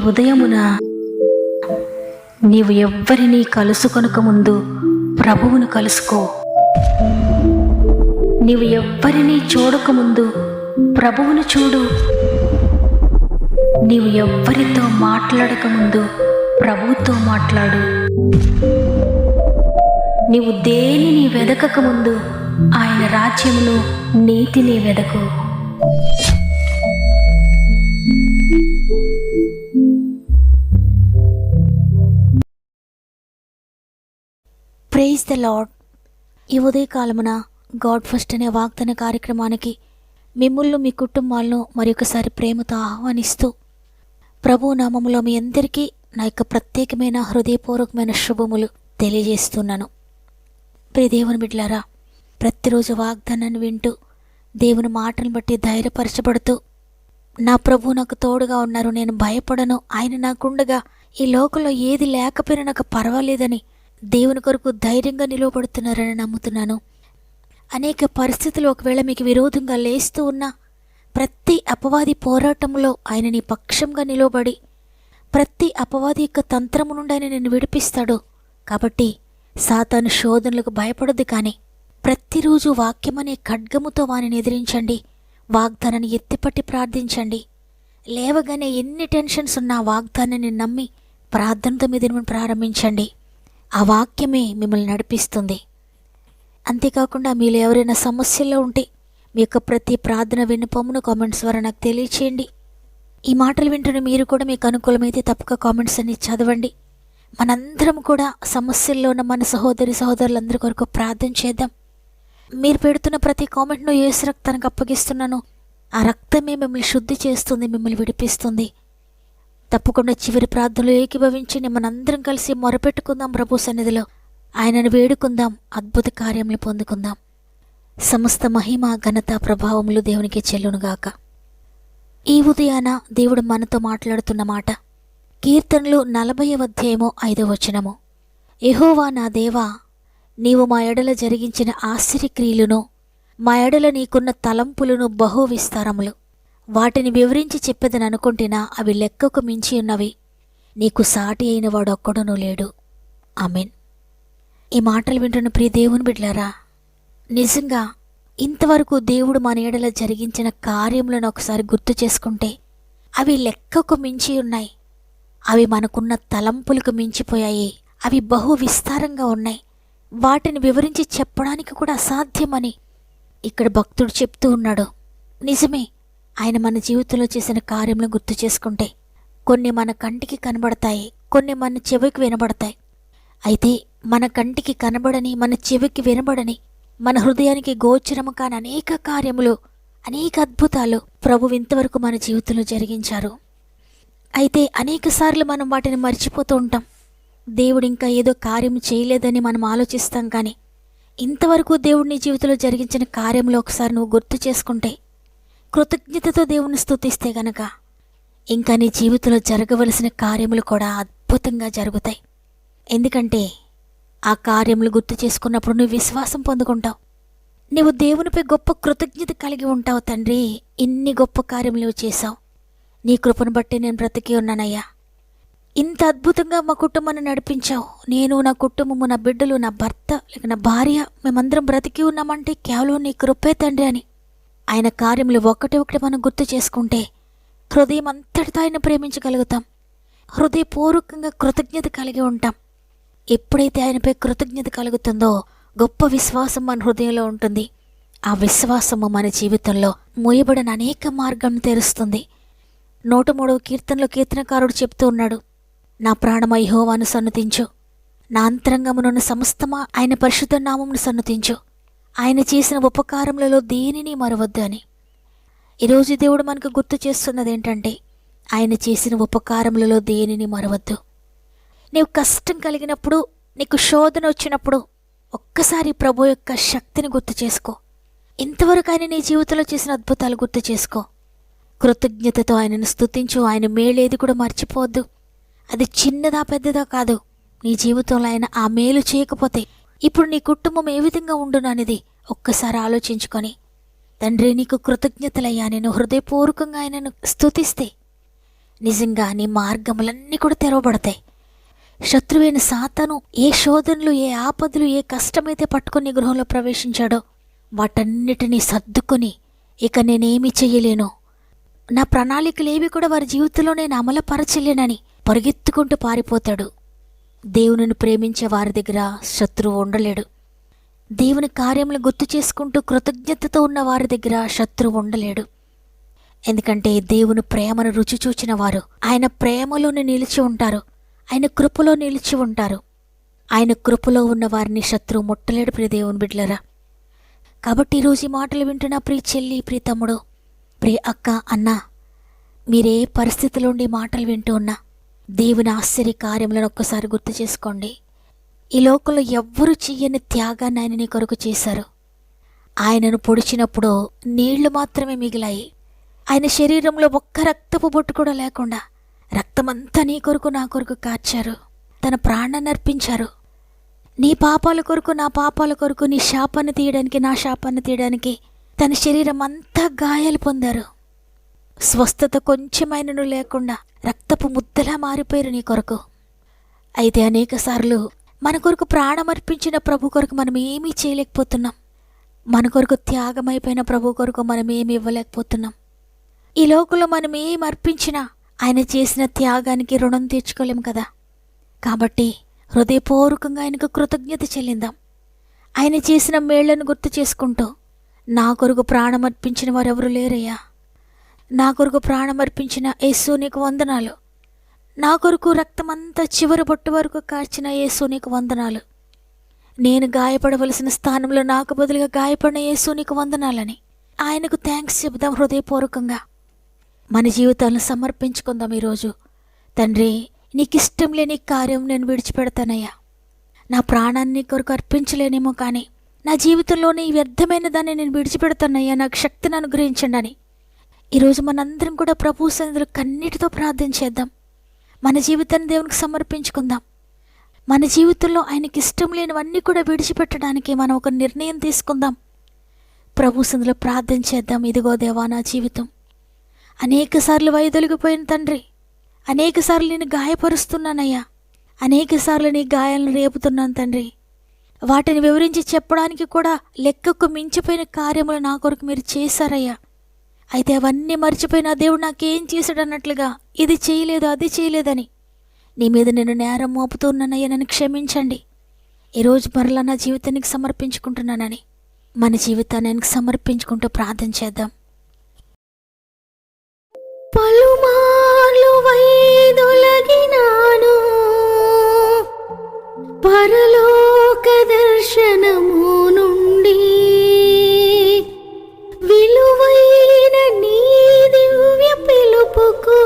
ఉదయమున నీవు ఎవ్వరినీ కలుసుకొనక ముందు ప్రభువును కలుసుకో. నీవు ఎవ్వరినీ చూడకముందు ప్రభువును చూడు. నీవు ఎవ్వరితో మాట్లాడకముందు ప్రభువుతో మాట్లాడు. నీవు దేనిని వెదకకముందు ఆయన రాజ్యమును నీతిని వెదకు. Praise the lord. ఈ ఉదయకాలమున గాడ్ ఫస్ట్ అనే వాగ్దాన కార్యక్రమానికి మిమ్ములను మీ కుటుంబాలను మరొకసారి ప్రేమతో ఆహ్వానిస్తూ ప్రభు నామములో మీ అందరికీ నా యొక్క ప్రత్యేకమైన హృదయపూర్వకమైన శుభములు తెలియజేస్తున్నాను. ప్రియ దేవుని బిడ్డలారా, ప్రతిరోజు వాగ్దానాన్ని వింటూ దేవుని మాటలను బట్టి ధైర్యపరచబడుతూ నా ప్రభు నాకు తోడుగా ఉన్నారు, నేను భయపడను, ఆయన నాకుండగా ఈ లోకంలో ఏది లేకపోయినా నాకు పర్వాలేదని దేవుని కొరకు ధైర్యంగా నిలవబడుతున్నారని నమ్ముతున్నాను. అనేక పరిస్థితులు ఒకవేళ మీకు విరోధంగా లేస్తూ ఉన్నా ప్రతి అపవాది పోరాటంలో ఆయన నీ పక్షంగా నిలవబడి ప్రతి అపవాది యొక్క తంత్రము నుండి ఆయన నిన్ను విడిపిస్తాడు. కాబట్టి సాతాను శోధనలకు భయపడద్దు, కానీ ప్రతిరోజు వాక్యమనే ఖడ్గముతో వానిని ఎదిరించండి. వాగ్దానాన్ని ఎత్తిపట్టి ప్రార్థించండి. లేవగానే ఎన్ని టెన్షన్స్ ఉన్నా వాగ్దానాన్ని నమ్మి ప్రార్థనతో మీ దినమును ప్రారంభించండి. ఆ వాక్యమే మిమ్మల్ని నడిపిస్తుంది. అంతేకాకుండా మీరు ఎవరైనా సమస్యల్లో ఉంటే మీ యొక్క ప్రతి ప్రార్థన విన్నపమును కామెంట్స్ ద్వారా నాకు తెలియచేయండి. ఈ మాటలు వింటున్న మీరు కూడా మీకు అనుకూలమైతే తప్పక కామెంట్స్ అన్ని చదవండి. మనందరం కూడా సమస్యల్లో ఉన్న మన సహోదరులందరి కొరకు ప్రార్థన చేద్దాం. మీరు పెడుతున్న ప్రతి కామెంట్ను యేసు రక్తానికి అప్పగిస్తున్నాను. ఆ రక్తమే మిమ్మల్ని శుద్ధి చేస్తుంది, మిమ్మల్ని విడిపిస్తుంది. తప్పకుండా చివరి ప్రార్థనలో ఏకీభవించి మనందరం కలిసి మొరపెట్టుకుందాం. ప్రభు సన్నిధిలో ఆయనను వేడుకుందాం, అద్భుత కార్యములు పొందుకుందాం. సమస్త మహిమ ఘనత ప్రభావములు దేవునికి చెల్లునుగాక. ఈ ఉదయాన దేవుడు మనతో మాట్లాడుతున్న మాట కీర్తనలు 40వ అధ్యాయము 5వ వచనము. యెహోవా నా దేవా, నీవు మా ఎడల జరిగించిన ఆశ్చర్యక్రియలను మా ఎడల నీకున్న తలంపులను బహు విస్తారములు. వాటిని వివరించి చెప్పేదని అనుకుంటున్నా అవి లెక్కకు మించి ఉన్నవి. నీకు సాటి అయిన వాడు ఒక్కడునూ లేడు. ఆమెన్. ఈ మాటలు వింటున్న ప్రియ దేవుని బిడ్డలారా, నిజంగా ఇంతవరకు దేవుడు మన ఎడల జరిగించిన కార్యములను ఒకసారి గుర్తు చేసుకుంటే అవి లెక్కకు మించి ఉన్నాయి. అవి మనకున్న తలంపులకు మించిపోయాయి. అవి బహు విస్తారంగా ఉన్నాయి. వాటిని వివరించి చెప్పడానికి కూడా అసాధ్యమని ఇక్కడ భక్తుడు చెప్తూ ఉన్నాడు. నిజమే, ఆయన మన జీవితంలో చేసిన కార్యములను గుర్తు చేసుకుంటే కొన్ని మన కంటికి కనబడతాయి, కొన్ని మన చెవికి వినబడతాయి. అయితే మన కంటికి కనబడని, మన చెవికి వినబడని, మన హృదయానికి గోచరము కాని అనేక కార్యములు, అనేక అద్భుతాలు ప్రభువు ఇంతవరకు మన జీవితంలో జరిగించారు. అయితే అనేకసార్లు మనం వాటిని మర్చిపోతూ ఉంటాం. దేవుడు ఇంకా ఏదో కార్యం చేయలేదని మనం ఆలోచిస్తాం. కానీ ఇంతవరకు దేవుడు నీ జీవితంలో జరిగించిన కార్యములు ఒకసారి నువ్వు గుర్తు చేసుకుంటే, కృతజ్ఞతతో దేవుని స్తుతిస్తే గనక ఇంకా నీ జీవితంలో జరగవలసిన కార్యములు కూడా అద్భుతంగా జరుగుతాయి. ఎందుకంటే ఆ కార్యములు గుర్తు చేసుకున్నప్పుడు నువ్వు విశ్వాసం పొందుకుంటావు. నువ్వు దేవునిపై గొప్ప కృతజ్ఞత కలిగి ఉంటావు. తండ్రి, ఇన్ని గొప్ప కార్యములు నువ్వు చేశావు, నీ కృపను బట్టి నేను బ్రతికి ఉన్నానయ్యా. ఇంత అద్భుతంగా మా కుటుంబాన్ని నడిపించావు. నేను, నా కుటుంబము, నా బిడ్డలు, నా భర్త లేక నా భార్య, మేమందరం బ్రతికి ఉన్నామంటే కేవలం నీ కృపే తండ్రి అని ఆయన కార్యములు ఒకటి మనం గుర్తు చేసుకుంటే హృదయం అంతటితో ఆయన ప్రేమించగలుగుతాం. హృదయపూర్వకంగా కృతజ్ఞత కలిగి ఉంటాం. ఎప్పుడైతే ఆయనపై కృతజ్ఞత కలుగుతుందో గొప్ప విశ్వాసం మన హృదయంలో ఉంటుంది. ఆ విశ్వాసము మన జీవితంలో మూయబడిన అనేక మార్గం తెరుస్తుంది. 103వ కీర్తనలో కీర్తనకారుడు చెప్తూ ఉన్నాడు, నా ప్రాణమా యెహోవాను సన్నుతించు, నా అంతరంగమునున్న సమస్తమా ఆయన పరిశుద్ధ నామమును సన్నుతించు, ఆయన చేసిన ఉపకారములలో దేనిని మరవద్దు అని. ఈరోజు దేవుడు మనకు గుర్తు చేస్తున్నది ఏంటంటే, ఆయన చేసిన ఉపకారములలో దేనిని మరవద్దు. నీవు కష్టం కలిగినప్పుడు, నీకు శోధన వచ్చినప్పుడు ఒక్కసారి ప్రభు యొక్క శక్తిని గుర్తు చేసుకో. ఇంతవరకు ఆయన నీ జీవితంలో చేసిన అద్భుతాలు గుర్తు చేసుకో. కృతజ్ఞతతో ఆయనను స్తుతించు. ఆయన మేలేది కూడా మర్చిపోవద్దు. అది చిన్నదా పెద్దదా కాదు. నీ జీవితంలో ఆయన ఆ మేలు చేయకపోతే ఇప్పుడు నీ కుటుంబం ఏ విధంగా ఉండును అనేది ఒక్కసారి ఆలోచించుకొని, తండ్రి నీకు కృతజ్ఞతలయ్యా, నేను హృదయపూర్వకంగా ఆయనను స్తుతిస్తే నిజంగా నీ మార్గములన్నీ కూడా తెరవబడతాయి. శత్రువైన సాతాను ఏ శోధనలు, ఏ ఆపదలు, ఏ కష్టమైతే పట్టుకొని నీ గృహంలో ప్రవేశించాడో వాటన్నిటినీ సర్దుకొని ఇక నేనేమీ చెయ్యలేను, నా ప్రణాళికలు ఏవి కూడా వారి జీవితంలో నేను అమలుపరచలేనని పరిగెత్తుకుంటూ పారిపోతాడు. దేవునిని ప్రేమించే వారి దగ్గర శత్రువు ఉండలేడు. దేవుని కార్యములు గుర్తు చేసుకుంటూ కృతజ్ఞతతో ఉన్న వారి దగ్గర శత్రువు ఉండలేడు. ఎందుకంటే దేవుని ప్రేమను రుచి చూచిన వారు ఆయన ప్రేమలోనే నిలిచి ఉంటారు, ఆయన కృపలో నిలిచి ఉంటారు. ఆయన కృపలో ఉన్న వారిని శత్రువు ముట్టలేడు. ప్రియ దేవుని బిడ్డలారా, కాబట్టి ఈరోజు ఈ మాటలు వింటున్న ప్రియ చెల్లి, ప్రియ తమ్ముడు, ప్రియ అక్క, అన్న, మీరే పరిస్థితిలో ఉండి మాటలు వింటూ ఉన్నా దేవుని ఆశ్చర్య కార్యములను ఒక్కసారి గుర్తు చేసుకోండి. ఈ లోకంలో ఎవ్వరూ చెయ్యని త్యాగాన్ని ఆయన నీ కొరకు చేశారు. ఆయనను పొడిచినప్పుడు నీళ్లు మాత్రమే మిగిలాయి. ఆయన శరీరంలో ఒక్క రక్తపు బొట్టు కూడా లేకుండా రక్తమంతా నీ కొరకు, నా కొరకు కార్చారు. తన ప్రాణాన్ని అర్పించారు. నీ పాపాల కొరకు, నా పాపాల కొరకు, నీ శాపాన్ని తీయడానికి, నా శాపాన్ని తీయడానికి తన శరీరం అంతా గాయాలు పొందారు. స్వస్థత కొంచెమైనను లేకుండా రక్తపు ముద్దలా మారిపోయారు నీ కొరకు. అయితే అనేక సార్లు మన కొరకు ప్రాణం అర్పించిన ప్రభు కొరకు మనం ఏమీ చేయలేకపోతున్నాం. మన కొరకు త్యాగమైపోయిన ప్రభు కొరకు మనం ఏమి ఇవ్వలేకపోతున్నాం. ఈ లోకంలో మనం ఏం అర్పించినా ఆయన చేసిన త్యాగానికి రుణం తీర్చుకోలేం కదా. కాబట్టి హృదయపూర్వకంగా ఆయనకు కృతజ్ఞత చెల్లిందాం. ఆయన చేసిన మేళ్లను గుర్తు చేసుకుంటూ, నా కొరకు ప్రాణం అర్పించిన వారెవరు లేరయ్యా, నా కొరకు ప్రాణం అర్పించిన యేసు నీకు వందనాలు, నా కొరకు రక్తమంతా చివరి బొట్టు వరకు కార్చిన యేసు నీకు వందనాలు, నేను గాయపడవలసిన స్థానంలో నాకు బదులుగా గాయపడిన యేసు నీకు వందనాలని ఆయనకు థ్యాంక్స్ చెబుదాం హృదయపూర్వకంగా. మన జీవితాలను సమర్పించుకుందాం ఈరోజు. తండ్రి, నీకు ఇష్టం లేని కార్యం నేను విడిచిపెడతానయ్యా. నా ప్రాణాన్ని నీ కొరకు అర్పించలేనేమో, కానీ నా జీవితంలోని ఈ వ్యర్థమైన దాన్ని నేను విడిచిపెడతానయ్యా, నాకు శక్తిని అనుగ్రహించండి అని ఈరోజు మనందరం కూడా ప్రభు సన్నిధిలో కన్నీటితో ప్రార్థన చేద్దాం. మన జీవితాన్ని దేవునికి సమర్పించుకుందాం. మన జీవితంలో ఆయనకి ఇష్టం లేనివన్నీ కూడా విడిచిపెట్టడానికి మనం ఒక నిర్ణయం తీసుకుందాం. ప్రభు సన్నిధిలో ప్రార్థన చేద్దాం. ఇదిగో దేవా, నా జీవితం అనేకసార్లు వైదొలిగిపోయిన తండ్రి, అనేకసార్లు నేను గాయపరుస్తున్నానయ్యా, అనేకసార్లు నీ గాయాలను రేపుతున్నాను తండ్రి. వాటిని వివరించి చెప్పడానికి కూడా లెక్కకు మించిపోయిన కార్యములు నా కొరకు మీరు చేశారయ్యా. అయితే అవన్నీ మర్చిపోయిన దేవుడు నాకేం చేశాడు అన్నట్లుగా ఇది చేయలేదు, అది చేయలేదని నీ మీద నేను నేరం మోపుతున్నానయ్యా, నన్ను క్షమించండి. ఈరోజు మరలా నా జీవితానికి సమర్పించుకుంటున్నానని మన జీవితాన్ని ఆయనకు సమర్పించుకుంటూ ప్రార్థన చేద్దాం. పలుమార్లు వైదొలగినాను, పరలోక దర్శనము నుండి విలువైన నీ దివ్య పిలుపుకు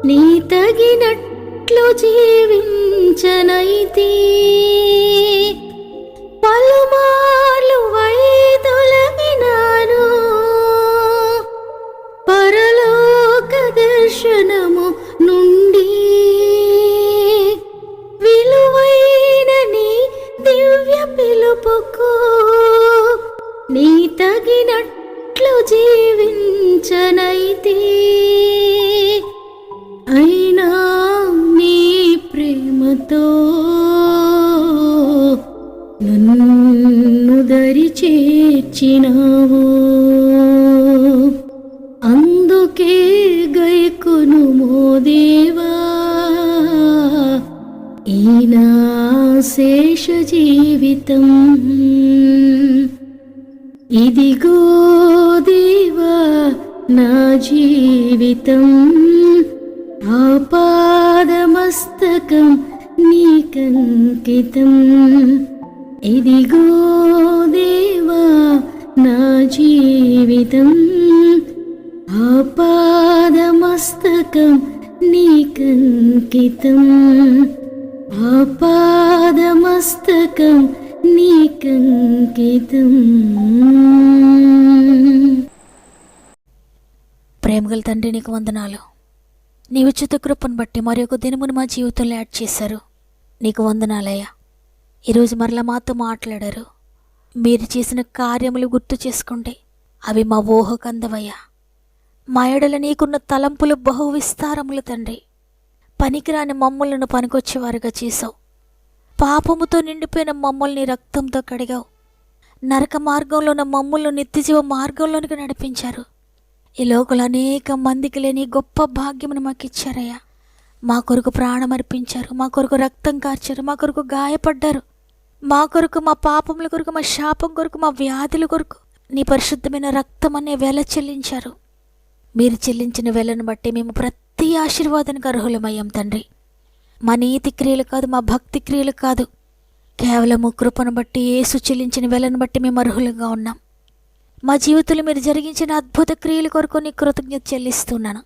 నీ తగినట్లు జీవించనైతి. పలుమార్లు వైదొలగినాను, పరలోక దర్శనము నుండి విలువైన నీ దివ్య పిలుపుకు నీ తగినట్లు జీవించనైతి. అయినా నీ ప్రేమతో నన్ను దరి చేర్చినావు, అందుకే గైకొనుమో దేవా ఈ నా శేష జీవితం. ఇదిగో దేవా నా జీవితం, ఆపాదమస్తకం నీకంకితం. ఇదిగో దేవా నా జీవితం, ఆపాదమస్తకం నీకంకితం, ఆపాదమస్తకం నీకంకితం. ప్రేమగల తండ్రి, నీకు వందనాలు. నీ ఉచిత కృపను బట్టి మరి ఒక దినమును మా జీవితంలో యాడ్ చేశారు. నీకు వందనాలయ్యా. ఈరోజు మరలా మాతో మాట్లాడారు. మీరు చేసిన కార్యములు గుర్తు చేసుకుంటే అవి మా ఊహకు అందవయ్యా. మా ఎడల నీకున్న తలంపులు బహు విస్తారములు తండ్రి. పనికిరాని మమ్మల్ని పనికొచ్చేవారుగా చేసావు. పాపముతో నిండిపోయిన మమ్మల్ని రక్తంతో కడిగావు. నరక మార్గంలో ఉన్న మమ్మల్ని నిత్యజీవ మార్గంలోనికి నడిపించారు. ఈ లోకలు అనేక మందికి లేని గొప్ప భాగ్యమును మాకు ఇచ్చారయ్యా. మా కొరకు ప్రాణం అర్పించారు, మా కొరకు రక్తం కార్చారు, మా కొరకు గాయపడ్డారు, మా కొరకు, మా పాపముల కొరకు, మా శాపం కొరకు, మా వ్యాధుల కొరకు నీ పరిశుద్ధమైన రక్తం అనే వెల చెల్లించారు. మీరు చెల్లించిన వెలను బట్టి మేము ప్రతి ఆశీర్వాదానికి అర్హులమయ్యాం తండ్రి. మా నీతి క్రియలు కాదు, మా భక్తి క్రియలు కాదు, కేవలము కృపను బట్టి, యేసు చెల్లించిన వెలను బట్టి మేము అర్హులుగా ఉన్నాం. మా జీవితంలో మీరు జరిగించిన అద్భుత క్రియల కొరకు నీ కృతజ్ఞత చెల్లిస్తున్నాను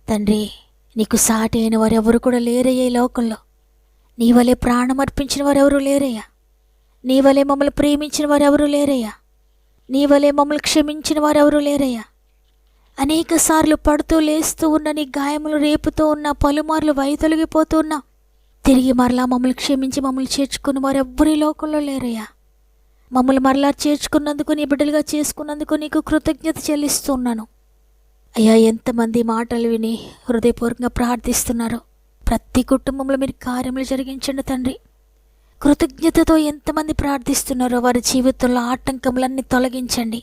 తండ్రి. నీకు సాటి అయిన వారు ఎవరు కూడా లేరయ్యా ఈ లోకంలో. నీ వలె ప్రాణం అర్పించిన వారు ఎవరు లేరయ్యా. నీ వలె మమ్మల్ని ప్రేమించిన వారు ఎవరు లేరయ్యా. నీ వలె మమ్మల్ని క్షమించిన వారు ఎవరు లేరయ్యా. అనేక సార్లు పడుతూ లేస్తూ ఉన్న నీ గాయములు రేపుతూ ఉన్న, పలుమార్లు వైదొలిగిపోతూ ఉన్నా తిరిగి మరలా మమ్మల్ని క్షమించి మమ్మల్ని చేర్చుకున్న వారు ఎవ్వరి లోకంలో లేరయ్యా. మమ్మల్ని మరలా చేర్చుకున్నందుకు, నీ బిడ్డలుగా చేసుకున్నందుకు నీకు కృతజ్ఞత చెల్లిస్తున్నాను అయ్యా. ఎంతమంది మాటలు విని హృదయపూర్వకంగా ప్రార్థిస్తున్నారో ప్రతి కుటుంబంలో మీరు కార్యములు జరిగించండి తండ్రి. కృతజ్ఞతతో ఎంతమంది ప్రార్థిస్తున్నారో వారి జీవితంలో ఆటంకములన్నీ తొలగించండి.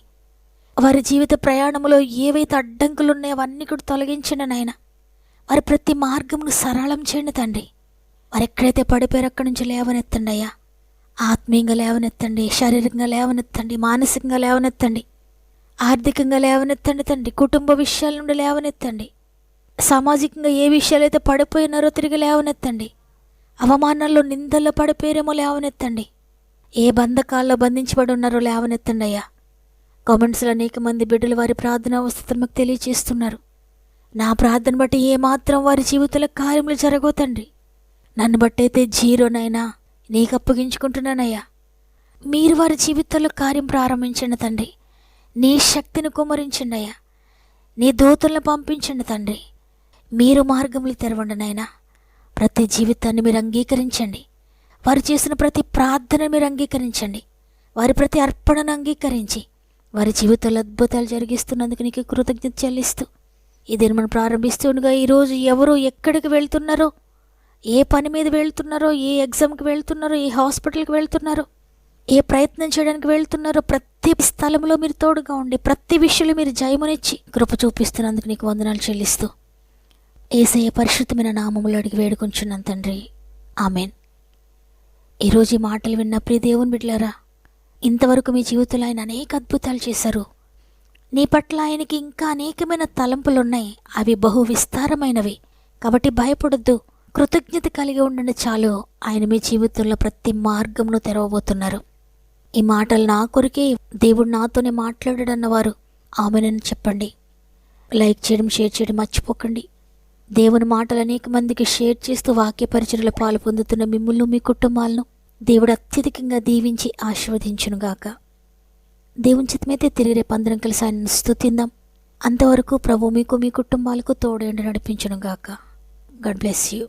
వారి జీవిత ప్రయాణంలో ఏవైతే అడ్డంకులు ఉన్నాయో అవన్నీ కూడా తొలగించండి నాయన. వారి ప్రతి మార్గమును సరళం చేయండి తండ్రి. వారు ఎక్కడైతే పడిపోయారో అక్కడి నుంచి లేవనెత్తండి అయ్యా. ఆత్మీయంగా లేవనెత్తండి, శారీరకంగా లేవనెత్తండి, మానసికంగా లేవనెత్తండి, ఆర్థికంగా లేవనెత్తండి తండ్రి. కుటుంబ విషయాల నుండి లేవనెత్తండి. సామాజికంగా ఏ విషయాలైతే పడిపోయినారో తిరిగి లేవనెత్తండి. అవమానాల్లో, నిందల్లో పడిపోయారేమో లేవనెత్తండి. ఏ బంధకాల్లో బంధించబడి ఉన్నారో లేవనెత్తండి అయ్యా. కామెంట్స్లో అనేక మంది బిడ్డలు వారి ప్రార్థన అవస్థను మాకు తెలియచేస్తున్నారు. నా ప్రార్థన బట్టి ఏమాత్రం వారి జీవితంలో కార్యములు జరగవు తండ్రి. నన్ను బట్టయితే జీరోనైనా నీకు అప్పగించుకుంటున్నానయ్యా. మీరు వారి జీవితంలో కార్యం ప్రారంభించండి తండ్రి. నీ శక్తిని కుమ్మరించండి అయ్యా. నీ దూతలను పంపించండి తండ్రి. మీరు మార్గములు తెరవండి నాయనా. ప్రతి జీవితాన్ని మీరు అంగీకరించండి. వారు చేసిన ప్రతి ప్రార్థన మీరు అంగీకరించండి. వారి ప్రతి అర్పణను అంగీకరించి వారి జీవితంలో అద్భుతాలు జరిగిస్తున్నందుకు నీకు కృతజ్ఞత చెల్లిస్తూ ఈ దినం ప్రారంభిస్తుండగా ఈరోజు ఎవరు ఎక్కడికి వెళ్తున్నారో, ఏ పని మీద వెళ్తున్నారో, ఏ ఎగ్జామ్కి వెళ్తున్నారో, ఏ హాస్పిటల్కి వెళ్తున్నారో, ఏ ప్రయత్నం చేయడానికి వెళ్తున్నారో ప్రతి స్థలంలో మీరు తోడుగా ఉండి ప్రతి విషయంలో మీరు జయమునిచ్చి కృప చూపిస్తున్నందుకు నీకు వందనాలు చెల్లిస్తూ యేసయ్య పరిశుద్ధమైన నామములో అడిగి వేడుకొంచున్నాను తండ్రి. ఆమెన్. ఈరోజు ఈ మాటలు విన్న ప్రియ దేవుని బిడ్డలారా, ఇంతవరకు మీ జీవితంలో ఆయన అనేక అద్భుతాలు చేశారు. నీ పట్ల ఆయనకి ఇంకా అనేకమైన తలంపులు ఉన్నాయి. అవి బహు విస్తారమైనవి. కాబట్టి భయపడొద్దు, కృతజ్ఞత కలిగి ఉండండి చాలు. ఆయన మీ జీవితంలో ప్రతి మార్గమును తెరవబోతున్నారు. ఈ మాటలు నా కొరికే దేవుడు నాతోనే మాట్లాడాడన్నవారు ఆమెనని చెప్పండి. లైక్ చేయడం, షేర్ చేయడం మర్చిపోకండి. దేవుని మాటలు అనేక మందికి షేర్ చేస్తూ వాక్య పరిచర్యలో పాలు పొందుతున్న మిమ్మల్ని, మీ కుటుంబాలను దేవుడు అత్యధికంగా దీవించి ఆశీర్వదించునుగాక. దేవుని చిత్తమైతే తిరిగి రేపు అందరం కలిసి ఆయన స్తుతిందాం. అంతవరకు ప్రభు మీకు, మీ కుటుంబాలకు తోడేండి నడిపించునుగాక. God bless you.